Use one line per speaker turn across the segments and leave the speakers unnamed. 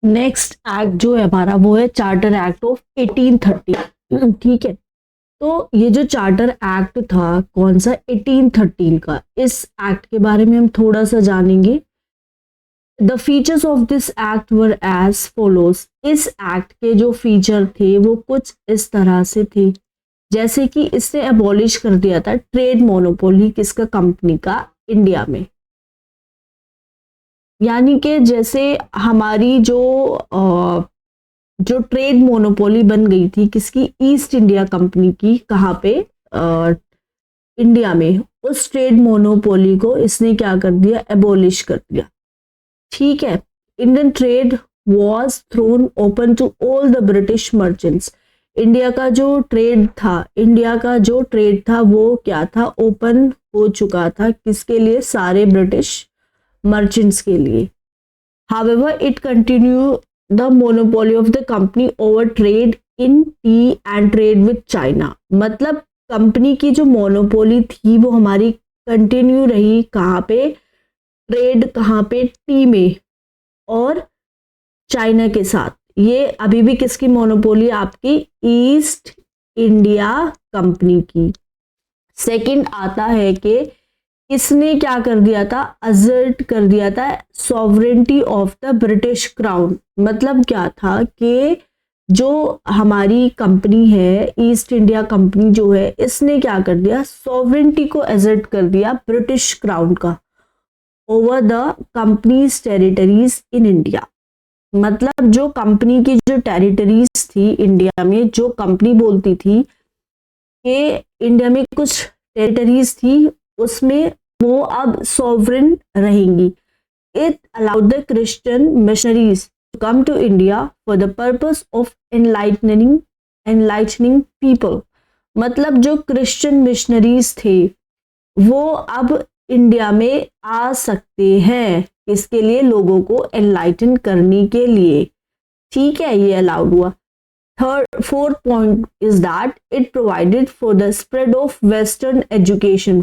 Next act जो है हमारा वो है चार्टर एक्ट ऑफ 1813। ठीक है, तो ये जो चार्टर एक्ट था कौन सा, 1813 का, इस एक्ट के बारे में हम थोड़ा सा जानेंगे। The features of this act were as follows. इस एक्ट के जो फीचर थे वो कुछ इस तरह से थे, जैसे कि इसने अबॉलिश कर दिया था ट्रेड मोनोपोली किसका, कंपनी का, इंडिया में। यानी कि जैसे हमारी जो ट्रेड मोनोपोली बन गई थी किसकी, ईस्ट इंडिया कंपनी की, कहाँ पे, इंडिया में, उस ट्रेड मोनोपोली को इसने क्या कर दिया, एबॉलिश कर दिया। ठीक है, Indian trade was thrown open to all the British merchants. India का जो ट्रेड था वो क्या था, ओपन हो चुका था, किसके लिए, सारे ब्रिटिश मर्चेंट्स के लिए। However, it continued the monopoly of the company over trade in tea and trade with China। मतलब कंपनी की जो मोनोपोली थी वो हमारी कंटिन्यू रही, कहाँ पे, ट्रेड कहाँ पे, टी में और चाइना के साथ। ये अभी भी किसकी मोनोपोली, आपकी ईस्ट इंडिया कंपनी की। सेकंड आता है कि इसने क्या कर दिया था, असर्ट कर दिया था sovereignty of the British crown. मतलब क्या था कि जो हमारी कंपनी है, ईस्ट इंडिया कंपनी जो है, इसने क्या कर दिया, सॉवरेंटी को असर्ट कर दिया ब्रिटिश क्राउन का over the companies territories in India. मतलब जो कंपनी की जो टेरिटरीज थी इंडिया में, जो कंपनी बोलती थी कि इंडिया में कुछ टेरिटरीज थी, उसमें वो अब सॉवरेन रहेंगी। It allowed the Christian missionaries to come to India for the purpose of enlightening people. मतलब जो क्रिश्चियन मिशनरीज थे वो अब इंडिया में आ सकते हैं, इसके लिए, लोगों को एनलाइटन करने के लिए। ठीक है, ये अलाउड हुआ। Fourth point is that it provided for the spread of Western education,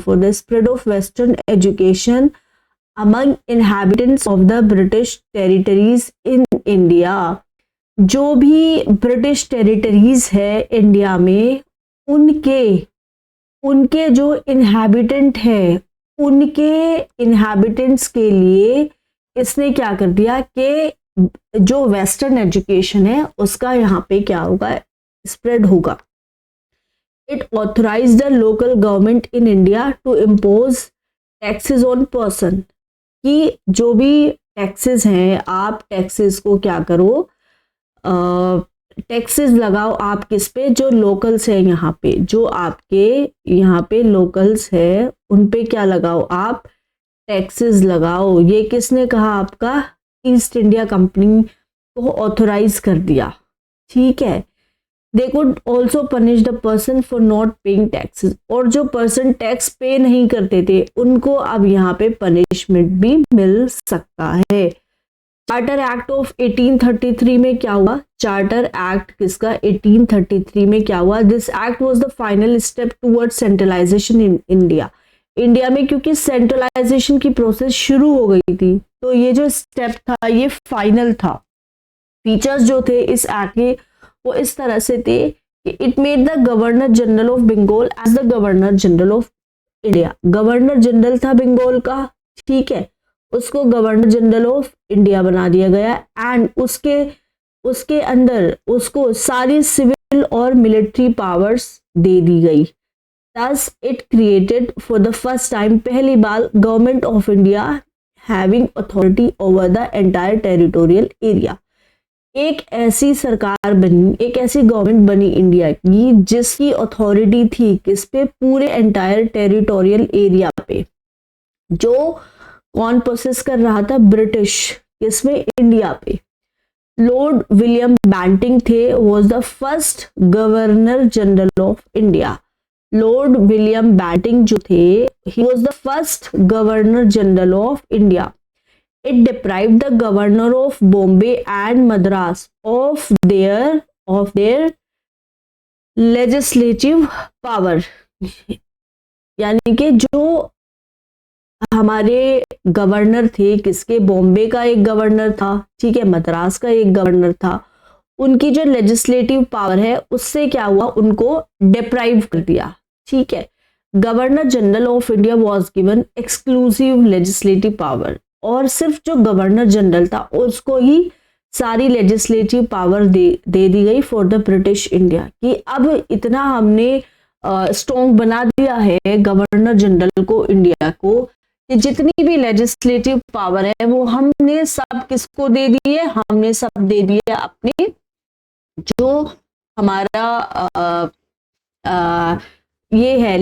among inhabitants of the British territories in India। जो भी ब्रिटिश टेरिटरीज है इंडिया में, उनके जो इनहैबिटेंट है, उनके इनहैबिटेंट्स के लिए इसने क्या कर दिया कि जो वेस्टर्न एजुकेशन है उसका यहाँ पे क्या होगा, स्प्रेड होगा। It authorise the local government in India to impose taxes on person, कि जो भी टैक्सेस हैं, आप टैक्सेस को क्या करो, टैक्सेस लगाओ आप किस पे, जो लोकल्स है यहाँ पे, जो आपके यहाँ पे लोकल्स है उन पे क्या लगाओ, आप टैक्सेस लगाओ। ये किसने कहा, आपका ईस्ट इंडिया कंपनी को ऑथराइज कर दिया। ठीक है, they could also punish the person for not paying taxes. और जो पर्सन टैक्स पे नहीं करते थे उनको अब यहाँ पे पनिशमेंट भी मिल सकता है। चार्टर एक्ट ऑफ 1833 में क्या हुआ, चार्टर एक्ट किसका, 1833 में क्या हुआ, this act was the final step towards centralisation in India. India में क्योंकि सेंट्रलाइजेशन की प्रोसेस शुरू हो गई थी, तो ये जो स्टेप था ये फाइनल था। फीचर्स जो थे इस एक्ट के वो इस तरह से थे कि it made the governor general of Bengal as the governor general of India. Governor general था बंगाल का, ठीक है, उसको गवर्नर जनरल ऑफ इंडिया बना दिया गया। एंड उसके अंदर उसको सारी सिविल और मिलिट्री पावर्स दे दी गई। Thus, it created for the first time, पहली बार, Government of India having authority over the entire territorial area. एक ऐसी सरकार बनी, एक ऐसी गवर्नमेंट बनी इंडिया की जिसकी अथॉरिटी थी किस पे, पूरे एंटायर टेरिटोरियल एरिया पे। जो कौन प्रोसेस कर रहा था, ब्रिटिश, किसमें, इंडिया पे। लॉर्ड विलियम बैंटिंग थे, was the first governor general of India. Lord William Bentinck जो थे, he was the first governor general of India. It deprived the governor of Bombay and Madras of their legislative power. यानी कि जो हमारे governor थे किसके, बॉम्बे का एक गवर्नर था, ठीक है, मद्रास का एक गवर्नर था, उनकी जो लेजिस्लेटिव पावर है उससे क्या हुआ, उनको डिप्राइव कर दिया, ठीक है। Governor general of India was given exclusive legislative power, और सिर्फ जो गवर्नर जनरल था उसको ही सारी लेजिस्लेटिव पावर दे दी गई फॉर द ब्रिटिश इंडिया, कि अब इतना हमने स्ट्रॉन्ग बना दिया है गवर्नर जनरल को, इंडिया को, कि जितनी भी लेजिस्लेटिव पावर है वो हमने सब किसको दे दी है, हमने सब दे दिया अपने जो हमारा ये है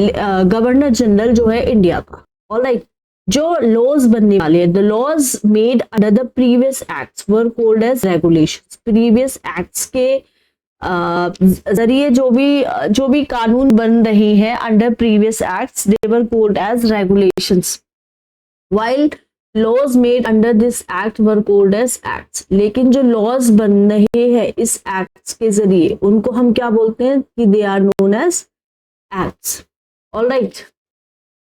गवर्नर जनरल जो है इंडिया का। ऑलराइट, जो लॉज बनने वाले हैं, the laws made under the previous acts were called as regulations. Previous acts के जरिए जो भी कानून बन रहे हैं under previous acts, they were called as regulations, while laws made under this act were called as acts। लेकिन जो laws बन रहे हैं इस acts के जरिए उनको हम क्या बोलते हैं, कि they are known as acts। alright,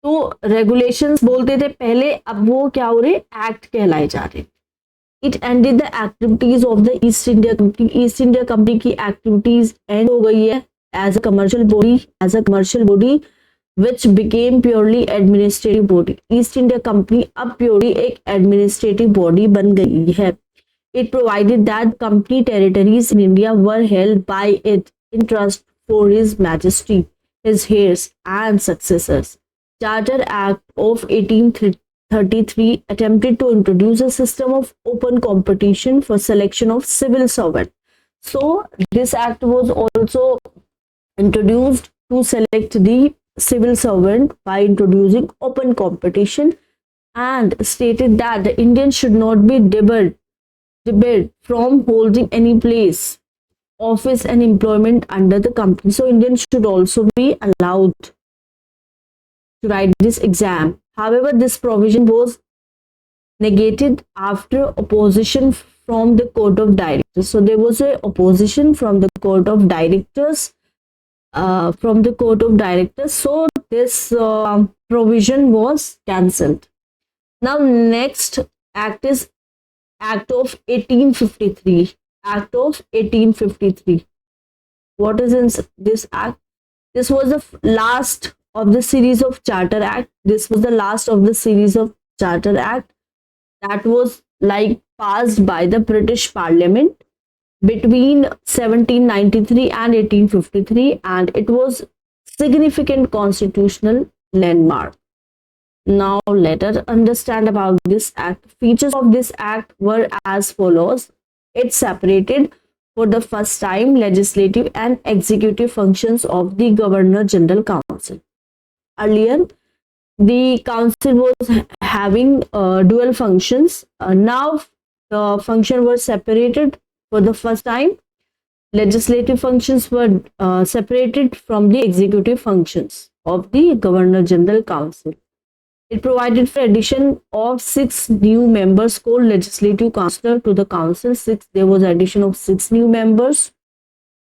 तो regulations बोलते थे पहले, अब वो क्या हो रहे, act कहलाए जा रहे। It ended the activities of the East India Company। East India Company की activities end हो गई है as a commercial body which became purely administrative body। East India company अब प्योरली एक एडमिनिस्ट्रेटिव बॉडी बन गई है। It provided that company territories in India were held by it in trust for His Majesty, his heirs and successors। Charter Act of 1833 attempted to introduce a system of open competition for selection of civil servants। So this act was also introduced to select the civil servant by introducing open competition, and stated that the Indians should not be debarred from holding any place, office and employment under the company। So Indians should also be allowed to write this exam। However, this provision was negated after opposition from the court of directors। So there was a opposition from the court of directors, so this provision was cancelled। Now next act is Act of 1853। Act of 1853, what is in this act? This was the last of the series of Charter Act। This was the last of the series of Charter Act that was like passed by the British Parliament between 1793 and 1853, and it was significant constitutional landmark। Now let us understand about this act। Features of this act were as follows: it separated for the first time legislative and executive functions of the Governor General Council। Earlier the council was having dual functions, now the function was separated for the first time। Legislative functions were separated from the executive functions of the Governor General Council। It provided for addition of 6 new members called legislative councillor to the council। There was addition of 6 new members.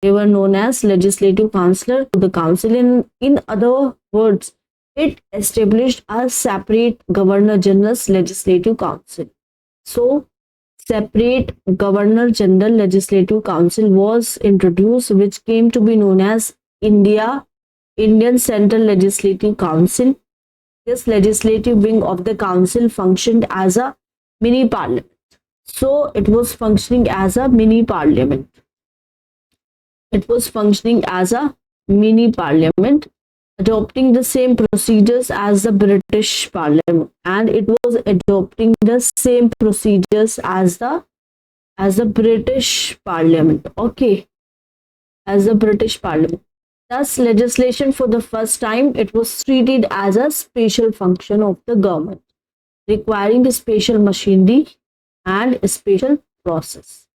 They were known as legislative councillor to the council। In other words, it established a separate Governor General's Legislative Council। So separate Governor General Legislative Council was introduced, which came to be known as Indian Central Legislative Council। This legislative wing of the council functioned as a mini parliament। So it was functioning as a mini parliament। It was functioning as a mini parliament, adopting the same procedures as the British Parliament, and it was adopting the same procedures as the British Parliament। Okay, as the British Parliament. Thus, legislation for the first time, it was treated as a special function of the government, requiring a special machinery and a special process।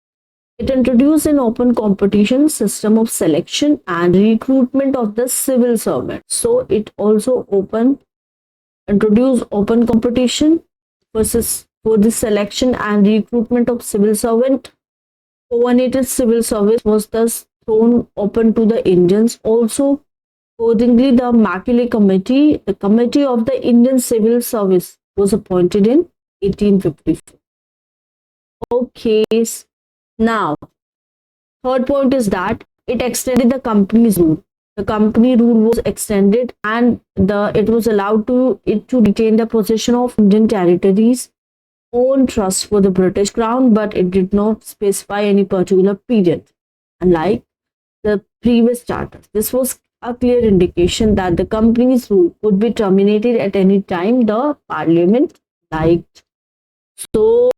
It introduced an open competition system of selection and recruitment of the civil servant। So it also introduced open competition for the selection and recruitment of civil servant। Coordinated civil service was thus thrown open to the Indians। Also, accordingly, the Macaulay Committee, the Committee of the Indian Civil Service, was appointed in 1854. Okay, now third point is that it extended the company's rule. The company rule was extended, and it was allowed to retain the possession of Indian territories on trust for the British Crown, but it did not specify any particular period. Unlike the previous charter, this was a clear indication that the company's rule could be terminated at any time the Parliament liked. So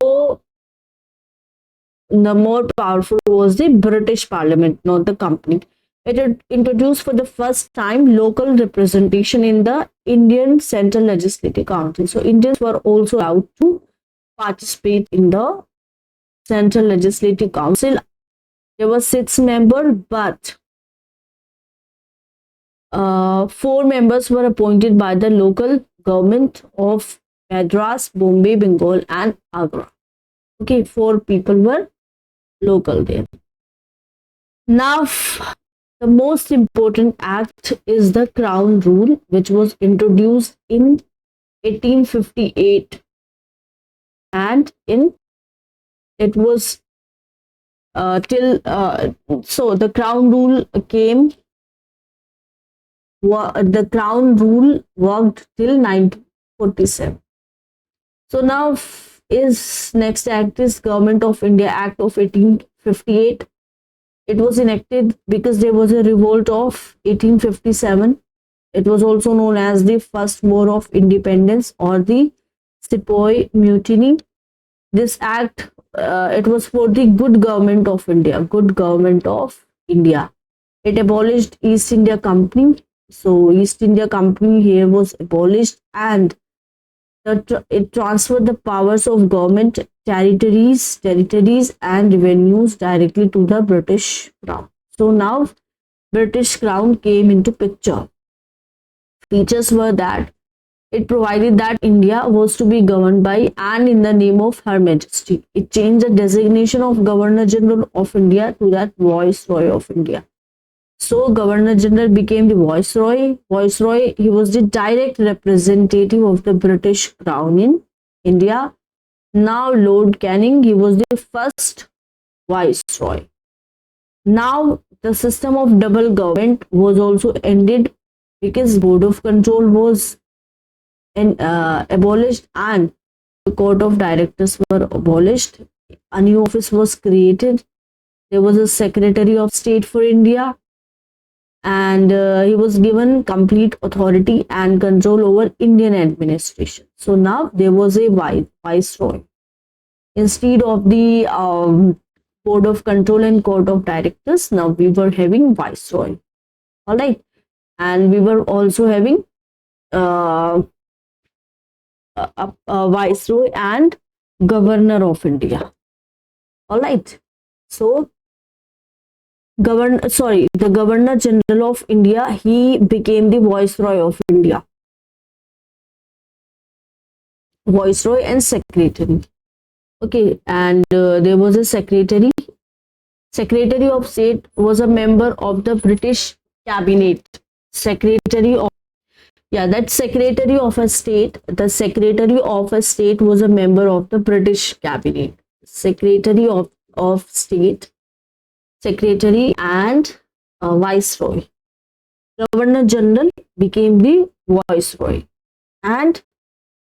the more powerful was the British Parliament, not the company. It had introduced for the first time local representation in the Indian Central Legislative Council. So Indians were also allowed to participate in the Central Legislative Council. There were 6 members, but 4 members were appointed by the local government of Madras, Bombay, Bengal, and Agra. Okay, 4 people were local there. Now, the most important act is the Crown Rule, which was introduced in 1858, and it was so the Crown Rule came. The Crown Rule worked till 1947. So now is next act is Government of India Act of 1858. It was enacted because there was a revolt of 1857. It was also known as the First War of Independence or the Sepoy Mutiny. This act, it was for the good government of India. Good government of India. It abolished East India Company. So East India Company here was abolished, and it transferred the powers of government, territories and revenues directly to the British Crown. So now British Crown came into picture. Features were that it provided that India was to be governed by and in the name of Her Majesty. It changed the designation of Governor General of India to that Viceroy of India. So Governor General became the Viceroy. Viceroy, he was the direct representative of the British Crown in India. Now Lord Canning, he was the first Viceroy. Now the system of double government was also ended because Board of Control was abolished and the Court of Directors were abolished. A new office was created. There was a Secretary of State for India, and he was given complete authority and control over Indian administration. So now there was a Viceroy. Instead of the Board of Control and Court of Directors, now we were having Viceroy. All right. And we were also having a Viceroy and Governor of India. All right. So the Governor General of India, he became the Viceroy of India. Viceroy and Secretary. Okay, and there was a Secretary. Secretary of State was a member of the British Cabinet. Secretary of Secretary of a State. The Secretary of a State was a member of the British Cabinet. Secretary of State, Secretary and Viceroy. Governor General became the Viceroy, and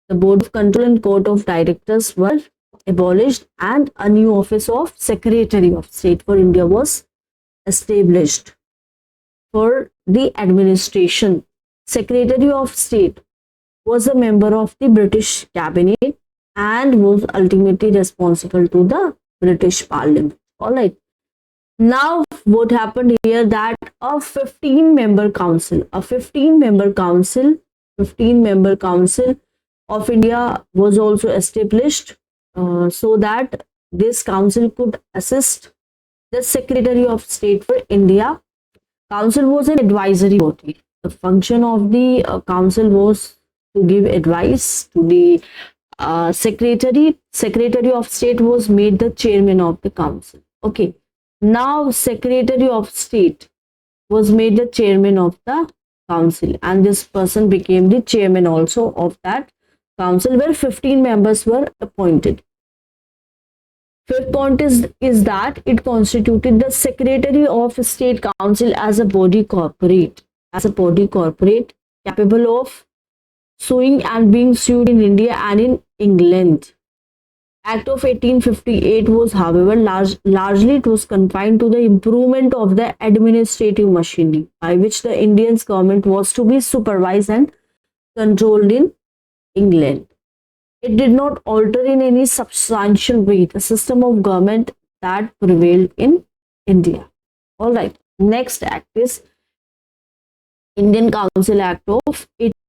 the Board of Control and Court of Directors were abolished, and a new office of Secretary of State for India was established for the administration. Secretary of State was a member of the British Cabinet and was ultimately responsible to the British Parliament. All right. Now what happened here, that a 15-member council of India was also established, so that this council could assist the Secretary of State for India. Council was an advisory body. The function of the council was to give advice to the Secretary. Secretary of State was made the chairman of the council. Okay. Now Secretary of State was made the chairman of the council, and this person became the chairman also of that council where 15 members were appointed. Fifth point is that it constituted the Secretary of State Council as a body corporate, capable of suing and being sued in India and in England. Act of 1858 was, however, largely it was confined to the improvement of the administrative machinery by which the Indian government was to be supervised and controlled in England. It did not alter in any substantial way the system of government that prevailed in India. All right. Next act is Indian Council Act of